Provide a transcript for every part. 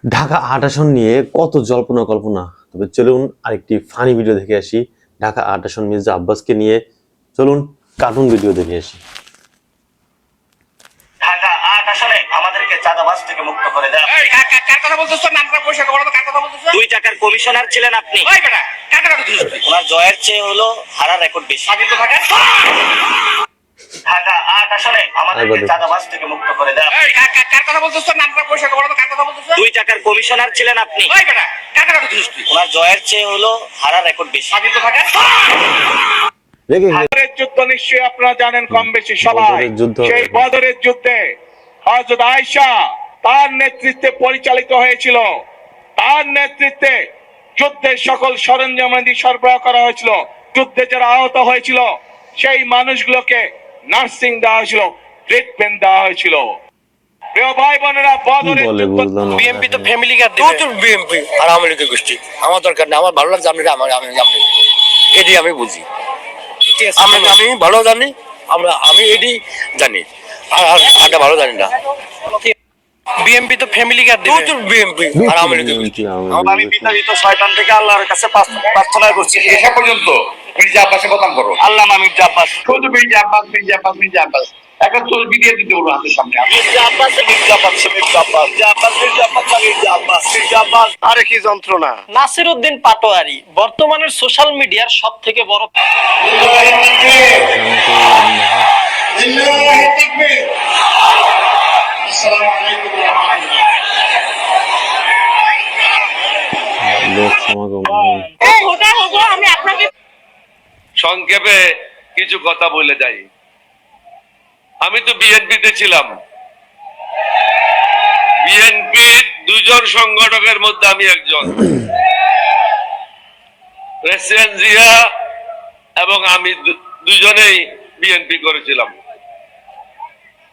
ঢাকা ৮ আসন নিয়ে কত জল্পনা কল্পনা। তবে চলুন আরেকটি ফানি ভিডিও দেখে আসি। ঢাকা ৮ আসন মির্জা আব্বাসকে নিয়ে চলুন কার্টুন ভিডিও দেখে আসি। ঢাকা ৮ আসনে আমাদেরকে চাঁদাবাজ থেকে মুক্ত করে দেন। এই কার কথা বলছিস? তোর নামটা পয়সা বলো তো, কার কথা বলছিস? 2 টাকার কমিশনার ছিলেন আপনি। ওই বেটা, কার কথা বলছিস তুই? ওনার জয়ের চেয়ে হলো হারার রেকর্ড বেশি। স্বাধীন তো থাকেন। ঢাকা ৮ আসনে আমাদেরকে চাঁদাবাজ থেকে মুক্ত করে দেন। এই কার কথা বলছিস? তোর নামটা পয়সা বলো তো, কার কথা বলছিস? 2 টাকার কমিশনার ছিলেন আপনি। ওই বেটা, কার কথা বলছিস তুই? ওনার জয়ের চেয়ে হলো হারার রেকর্ড বেশি। স্বাধীন তো থাকেন। বদরের যুদ্ধ নিশ্চয়ই আপনারা জানেন কম বেশি সবাই। সেই বদরের যুদ্ধে হযরত আয়েশা তার নেতৃত্বে পরিচালিত হয়েছিল। তার নেতৃত্বে যুদ্ধের সকল সরঞ্জামাদি সরবরাহ করা হয়েছিল। যুদ্ধে যারা আহত হয়েছিল সেই মানুষগুলোকে নার্সিং দেওয়া হয়েছিল, ট্রিটমেন্ট দেওয়া হয়েছিল। প্রিয় ভাই বোনেরা, বদরের যুদ্ধ বিএমপি তো ফ্যামিলি কার্ড দিবে। প্রচুর বিএমপি আর আওয়ামী লীগের গোষ্ঠী। আমার দরকার নেই, আমার ভালো লাগছে আমি এটি আমি বুঝি, আমি ভালো জানি, আমি এটি জানি, আর আটা ভালো জানি না। বিএমপি তো ফ্যামিলি কার্ড দিবে। প্রচুর বিএমপি আর আওয়ামী লীগের গোষ্ঠী। আমি বিতাড়িত শয়তান থেকে আল্লাহর কাছে প্রার্থনা করছি এসা পর্যন্ত মির্জা আব্বাসে বদনাম করো। আল্লামা মির্জা আব্বাস। শুধু মির্জা আব্বাস মির্জা আব্বাস মির্জা আব্বাস একটা তোর ভিডিও দিতে বলবো হাতের সামনে। মির্জা আব্বাস মির্জা আব্বাস মির্জা আব্বাস মির্জা আব্বাস মির্জা আব্বাস মির্জা আব্বাস মির্জা আব্বাস। আরে কি যন্ত্রণা! নাসির উদ্দিন পাটোয়ারি বর্তমানের সোশ্যাল মিডিয়ার সবথেকে বড় লোক সমাগম। সংক্ষেপে কিছু কথা বলে যাই। আমি তো বিএনপিতে ছিলাম। বিএনপির দুজন সংগঠকের মধ্যে আমি একজন। প্রেসিডেন্ট জিয়া এবং আমি দুজনেই বিএনপি করেছিলাম।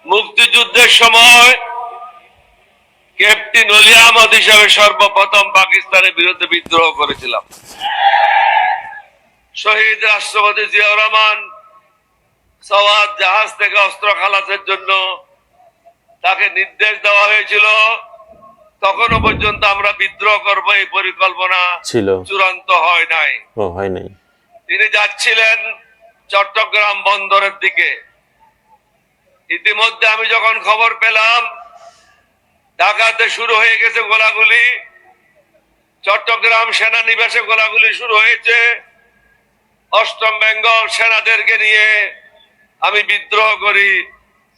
মুক্তিযুদ্ধের সময় ক্যাপ্টেন অলি আহমদ হিসাবে সর্বপ্রথম পাকিস্তানের বিরুদ্ধে বিদ্রোহ করেছিলাম। শহীদ রাষ্ট্রপতি জিয়াউর রহমান সওয়াত জাহাজ থেকে অস্ত্র খালাসের জন্য তাকে নির্দেশ দেওয়া হয়েছিল। তখনও পর্যন্ত আমরা বিদ্রোহ করব এই পরিকল্পনা ছিল, চূড়ান্ত হয় নাই। তিনি যাচ্ছিলেন চট্টগ্রাম বন্দরের দিকে। ইতিমধ্যে আমি যখন খবর পেলাম ঢাকাতে শুরু হয়ে গেছে গোলাগুলি, চট্টগ্রাম সেনানিবাসে গোলাগুলি শুরু হয়েছে, অষ্টম বেঙ্গল সেনাদেরকে নিয়ে আমি বিদ্রোহ করি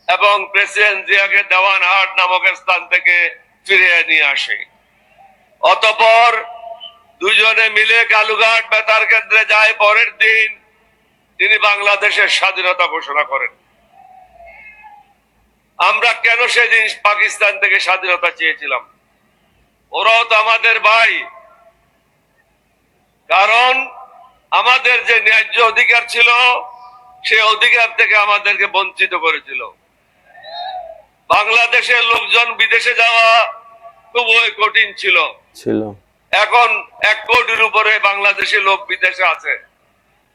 এবং প্রেসিডেন্ট জিয়াকে দেওয়ানহাট নামক স্থান থেকে ফিরিয়ে নিয়ে আসি। অতঃপর দুজনে মিলে কালুঘাট বেতার কেন্দ্রে যায়। পরের দিন তিনি বাংলাদেশের স্বাধীনতা ঘোষণা করেন। আমরা কেন সেদিন পাকিস্তান থেকে স্বাধীনতা চেয়েছিলাম? ওরাও তো আমাদের ভাই। কারণ আমাদের যে ন্যায্য অধিকার ছিল সেই অধিকার থেকে আমাদেরকে বঞ্চিত করেছিল। বাংলাদেশের লোকজন বিদেশে যাওয়া খুবই কঠিন ছিল। এখন 1 কোটির উপরে বাংলাদেশি লোক বিদেশে আছে।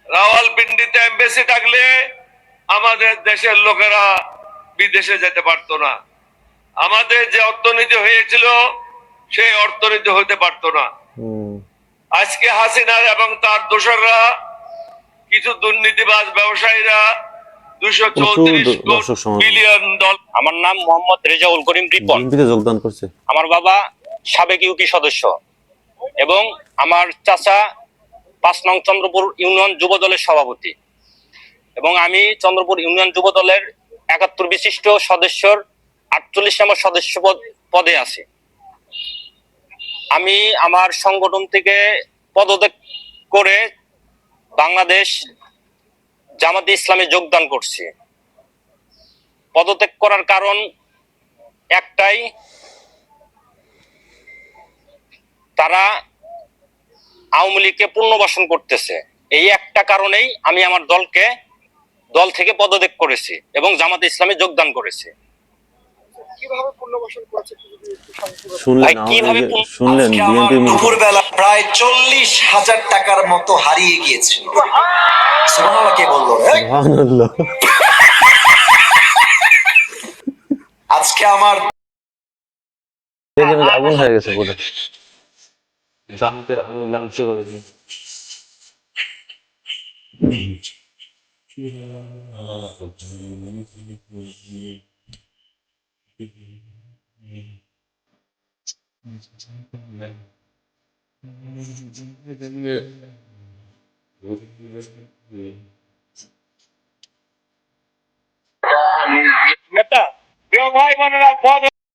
রাওয়ালপিন্ডিতে এমবেসি থাকলে আমাদের দেশের লোকেরা বিদেশে যেতে পারতো না। আমাদের যে অর্থনীতি হয়েছিল সেই অর্থনীতি হতে পারতো না। আজকে হাসিনার এবং তার দোসররা, কিছু দুর্নীতিবাজ ব্যবসায়ীরা 234 বিলিয়ন ডলার। আমার নাম মোহাম্মদ রেজাউল করিম রিপন। যোগদান করছে। আমার বাবা সাবেক ইউপি সদস্য এবং আমার চাচা 5 নং চন্দ্রপুর ইউনিয়ন যুব দলের সভাপতি এবং আমি চন্দ্রপুর ইউনিয়ন যুব দলের 71 বিশিষ্ট সদস্যর 48 নম্বর সদস্য পদে আছি। আমি আমার সংগঠন থেকে পদত্যাগ করে বাংলাদেশ জামাতে ইসলামে যোগদান করছি। পদত্যাগ করার কারণ একটাই, তারা আওয়ামী লীগকে পুনর্বাসন করতেছে। এই একটা কারণেই আমি আমার দল থেকে পদত্যাগ করেছি এবং জামাতে ইসলামে যোগদান করেছি। দুপুরবেলা প্রায় 40,000 টাকার মতো হারিয়ে গিয়েছিল। সুবহানাল্লাহ কে বললো? আজকে আমার দেখে আমি আগুন হয়ে গেছে পুরো জানতে আগুন লাগছে করে নেতা প্রিয় ভাই বোনেরা, পদ